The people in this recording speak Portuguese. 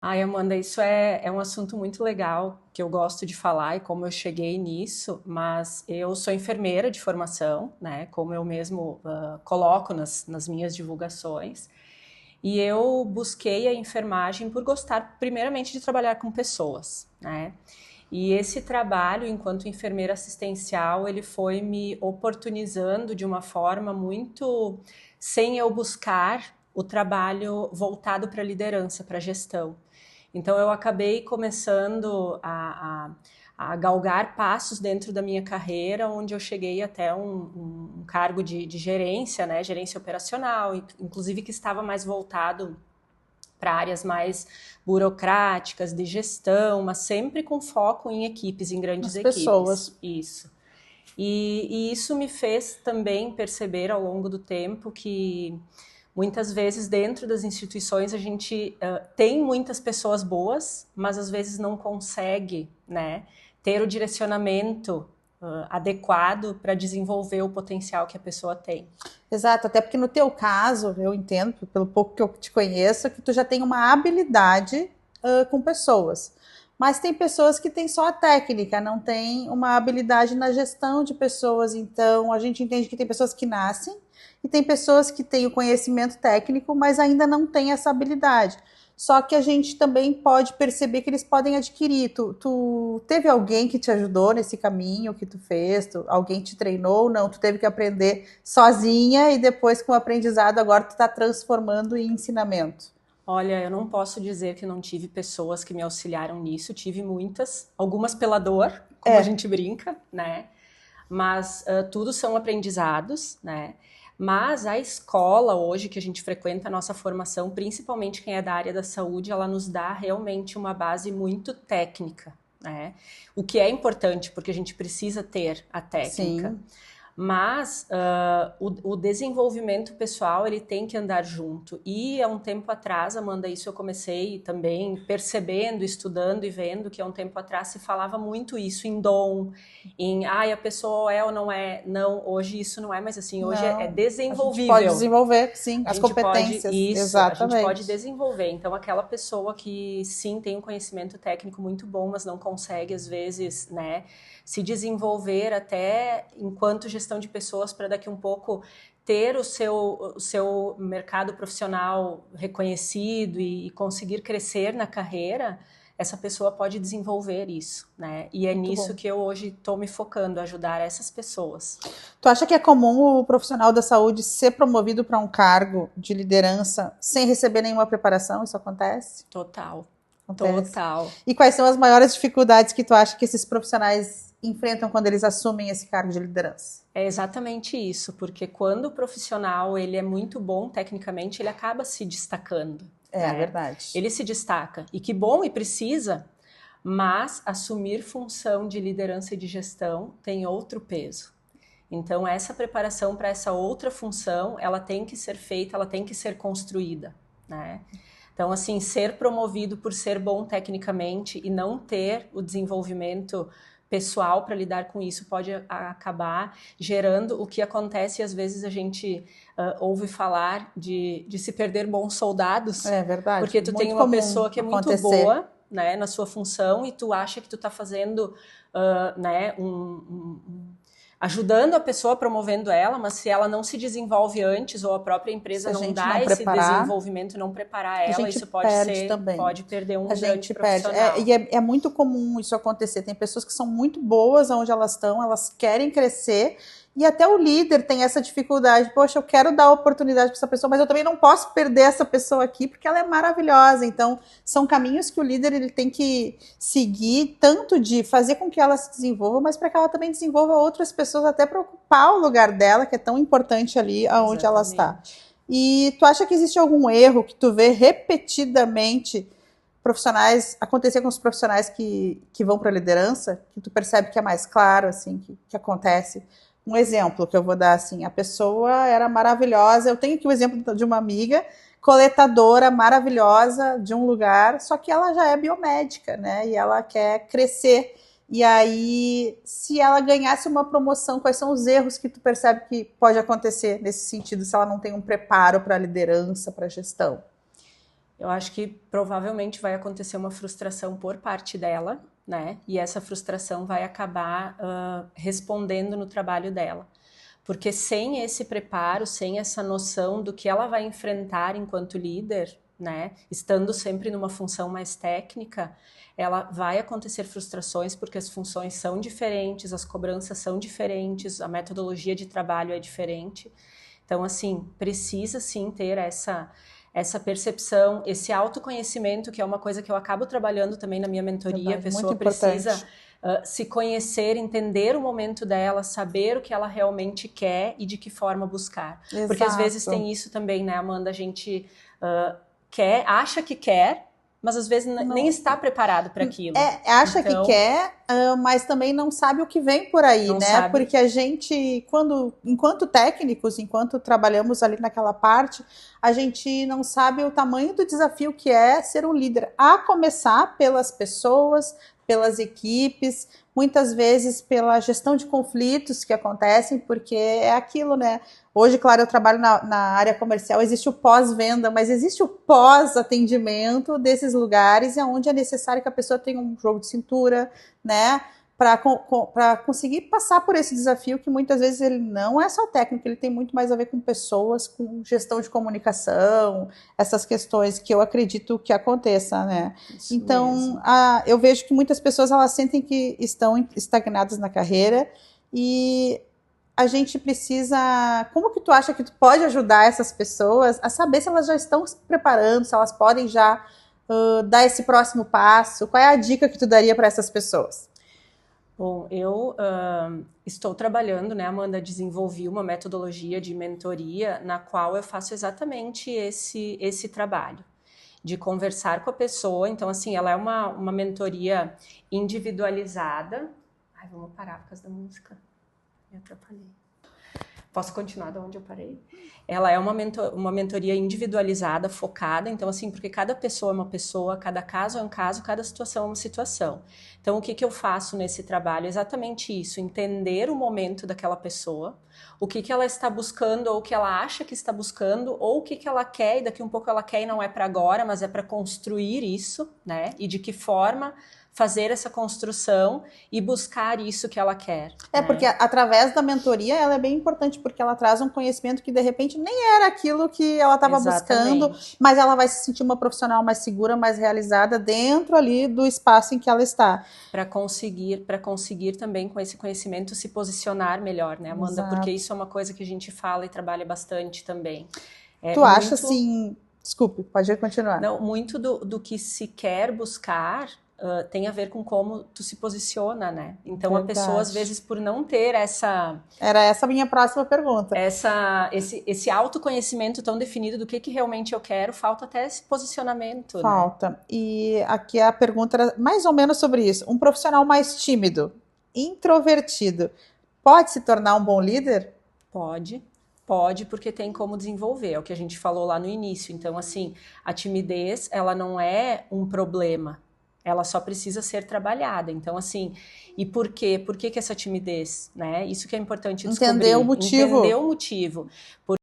Ai, Amanda, isso é um assunto muito legal que eu gosto de falar e como eu cheguei nisso, mas eu sou enfermeira de formação, né? Como eu mesmo coloco nas minhas divulgações. E eu busquei a enfermagem por gostar, primeiramente, de trabalhar com pessoas, né? E esse trabalho, enquanto enfermeira assistencial, ele foi me oportunizando de uma forma muito sem eu buscar o trabalho voltado para a liderança, para a gestão. Então eu acabei começando a galgar passos dentro da minha carreira, onde eu cheguei até um cargo de gerência, né, gerência operacional, inclusive que estava mais voltado para áreas mais burocráticas, de gestão, mas sempre com foco em equipes, em grandes As equipes. pessoas. Isso. E isso me fez também perceber ao longo do tempo que muitas vezes dentro das instituições a gente tem muitas pessoas boas, mas às vezes não consegue, né, ter o direcionamento adequado para desenvolver o potencial que a pessoa tem. Exato, até porque no teu caso, eu entendo, pelo pouco que eu te conheço, que tu já tem uma habilidade com pessoas. Mas tem pessoas que têm só a técnica, não tem uma habilidade na gestão de pessoas. Então, a gente entende que tem pessoas que nascem e tem pessoas que têm o conhecimento técnico, mas ainda não têm essa habilidade. Só que a gente também pode perceber que eles podem adquirir. Tu teve alguém que te ajudou nesse caminho que tu fez? Alguém te treinou? Não, tu teve que aprender sozinha e depois com o aprendizado agora tu está transformando em ensinamento. Olha, eu não posso dizer que não tive pessoas que me auxiliaram nisso, tive muitas, algumas pela dor, como a É, gente brinca, né? Mas tudo são aprendizados, né? Mas a escola hoje que a gente frequenta a nossa formação, principalmente quem é da área da saúde, ela nos dá realmente uma base muito técnica, né? O que é importante porque a gente precisa ter a técnica. sim. Mas o desenvolvimento pessoal ele tem que andar junto. E há um tempo atrás, Amanda, isso eu comecei também percebendo, estudando e vendo que há um tempo atrás se falava muito isso em dom, em a pessoa é ou não é. Não, hoje isso não é mais assim. Hoje é Não, a gente pode desenvolvível. desenvolver, sim, A as gente pode, competências, isso, a gente pode exatamente. desenvolver. Então, aquela pessoa que sim tem um conhecimento técnico muito bom, mas não consegue, às vezes, né, se desenvolver até enquanto gestão de pessoas para daqui um pouco ter o seu mercado profissional reconhecido e conseguir crescer na carreira, essa pessoa pode desenvolver isso, né? E é Muito nisso bom. que eu hoje estou me focando, ajudar essas pessoas. Tu acha que é comum o profissional da saúde ser promovido para um cargo de liderança sem receber nenhuma preparação? Isso acontece? Total, Acontece. total. E quais são as maiores dificuldades que tu acha que esses profissionais enfrentam quando eles assumem esse cargo de liderança? É exatamente isso, porque quando o profissional ele é muito bom tecnicamente, ele acaba se destacando, É né? verdade. Ele se destaca. E que bom e precisa, mas assumir função de liderança e de gestão tem outro peso. Então essa preparação para essa outra função, ela tem que ser feita, ela tem que ser construída, né? Então, assim, ser promovido por ser bom tecnicamente e não ter o desenvolvimento pessoal para lidar com isso pode acabar gerando o que acontece e às vezes a gente ouve falar de se perder bons soldados, É verdade. porque tu tem Muito uma comum pessoa que é muito acontecer. boa, né, na sua função e tu acha que tu está fazendo, né, ajudando a pessoa, promovendo ela, mas se ela não se desenvolve antes ou a própria Se empresa a não gente dá não esse preparar, desenvolvimento, não preparar a ela, gente isso pode perde ser, também. pode perder um A grande gente perde. E profissional. é muito comum isso acontecer. Tem pessoas que são muito boas onde elas estão, elas querem crescer, e até o líder tem essa dificuldade. Poxa, eu quero dar oportunidade para essa pessoa, mas eu também não posso perder essa pessoa aqui, porque ela é maravilhosa. Então, são caminhos que o líder ele tem que seguir, tanto de fazer com que ela se desenvolva, mas para que ela também desenvolva outras pessoas, até para ocupar o lugar dela, que é tão importante ali aonde ela está. Exatamente. E tu acha que existe algum erro que tu vê repetidamente profissionais acontecer com os profissionais que vão para a liderança, que tu percebe que é mais claro, assim, que acontece? Um exemplo que eu vou dar, assim, a pessoa era maravilhosa, eu tenho aqui o exemplo de uma amiga, coletadora maravilhosa de um lugar, só que ela já é biomédica, né, e ela quer crescer. E aí, se ela ganhasse uma promoção, quais são os erros que tu percebe que pode acontecer nesse sentido, se ela não tem um preparo para a liderança, para a gestão? Eu acho que provavelmente vai acontecer uma frustração por parte dela, né? E essa frustração vai acabar respondendo no trabalho dela. Porque sem esse preparo, sem essa noção do que ela vai enfrentar enquanto líder, né? Estando sempre numa função mais técnica, ela vai acontecer frustrações porque as funções são diferentes, as cobranças são diferentes, a metodologia de trabalho é diferente. Então, assim, precisa sim ter essa percepção, esse autoconhecimento, que é uma coisa que eu acabo trabalhando também na minha mentoria. Verdade, a pessoa muito importante. precisa se conhecer, entender o momento dela, saber o que ela realmente quer e de que forma buscar. Exato. Porque às vezes tem isso também, né, Amanda? A gente acha que quer, mas às vezes nem está preparado para aquilo. Acha que quer, mas também não sabe o que vem por aí, né? Sabe. Porque a gente, enquanto técnicos, enquanto trabalhamos ali naquela parte, a gente não sabe o tamanho do desafio que é ser um líder, a começar pelas pessoas, pelas equipes, muitas vezes pela gestão de conflitos que acontecem, porque é aquilo, né? Hoje, claro, eu trabalho na área comercial, existe o pós-venda, mas existe o pós-atendimento desses lugares, onde é necessário que a pessoa tenha um jogo de cintura, né? Para conseguir passar por esse desafio, que muitas vezes ele não é só técnico, ele tem muito mais a ver com pessoas, com gestão de comunicação, essas questões que eu acredito que aconteça, né? Isso então, eu vejo que muitas pessoas elas sentem que estão estagnadas na carreira e a gente precisa... Como que tu acha que tu pode ajudar essas pessoas a saber se elas já estão se preparando, se elas podem já dar esse próximo passo? Qual é a dica que tu daria para essas pessoas? Bom, eu estou trabalhando, né, Amanda, desenvolvi uma metodologia de mentoria na qual eu faço exatamente esse trabalho, de conversar com a pessoa. Então, assim, ela é uma mentoria individualizada. Ai, vamos parar por causa da música. Me atrapalhei. Posso continuar de onde eu parei? Ela é uma mentoria individualizada, focada, então assim, porque cada pessoa é uma pessoa, cada caso é um caso, cada situação é uma situação. Então o que eu faço nesse trabalho é exatamente isso, entender o momento daquela pessoa, o que ela está buscando, ou o que ela acha que está buscando, ou o que ela quer, e daqui um pouco ela quer e não é para agora, mas é para construir isso, né? E de que forma fazer essa construção e buscar isso que ela quer. Né? Porque através da mentoria ela é bem importante, porque ela traz um conhecimento que de repente nem era aquilo que ela estava buscando, mas ela vai se sentir uma profissional mais segura, mais realizada dentro ali do espaço em que ela está. Para conseguir também com esse conhecimento se posicionar melhor, né, Amanda? Exato. Porque isso é uma coisa que a gente fala e trabalha bastante também. Tu acha assim... Desculpe, pode continuar. Não, muito do que se quer buscar tem a ver com como tu se posiciona, né? Então a pessoa, às vezes, por não ter essa... Era essa a minha próxima pergunta. Esse autoconhecimento tão definido do que realmente eu quero, falta até esse posicionamento. Falta. Né? E aqui a pergunta era mais ou menos sobre isso. Um profissional mais tímido, introvertido, pode se tornar um bom líder? Pode, porque tem como desenvolver, é o que a gente falou lá no início. Então, assim, a timidez, ela não é um problema, ela só precisa ser trabalhada. Então, assim, e por quê? Por que essa timidez, né? Isso que é importante descobrir. Entender o motivo. Entender o motivo.